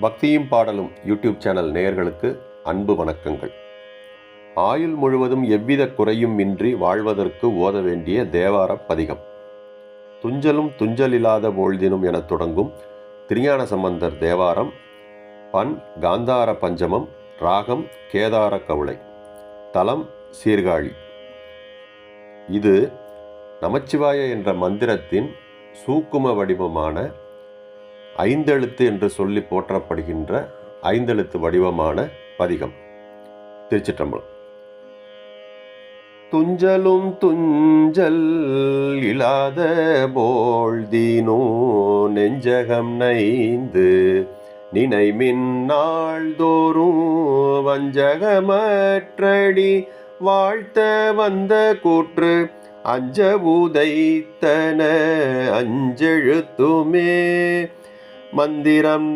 பக்தியும் பாடலும் YouTube channel நேயர்களுக்கு அன்பு வணக்கங்கள். ஆயுள் முழுவதும் எவ்வித குறையும் இன்றி வாழ்வதற்கு ஓத வேண்டிய தேவார பதிகம். துஞ்சலும் துஞ்சலில்லாத போழ்தினும் என தொடங்கும் திருஞான சம்பந்தர் தேவாரம். பண் காந்தார பஞ்சமம், ராகம் கேதார கவுளை, தலம் சீர்காழி. இது நமச்சிவாய என்ற மந்திரத்தின் சூக்கும வடிவமான ஐந்தெழுத்து என்று சொல்லி போற்றப்படுகின்ற ஐந்தெழுத்து வடிவமான பதிகம். திருச்சிற்றம்பலம். துஞ்சலும் துஞ்சல் இல்லாத போழ்தினோ நெஞ்சகம் நைந்து நினைமின் நாள்தோறும் வஞ்சகமற்றடி வாழ்த்த வந்த கூற்று அஞ்ச உதைத்தன அஞ்செழுத்துமே. மந்திரம்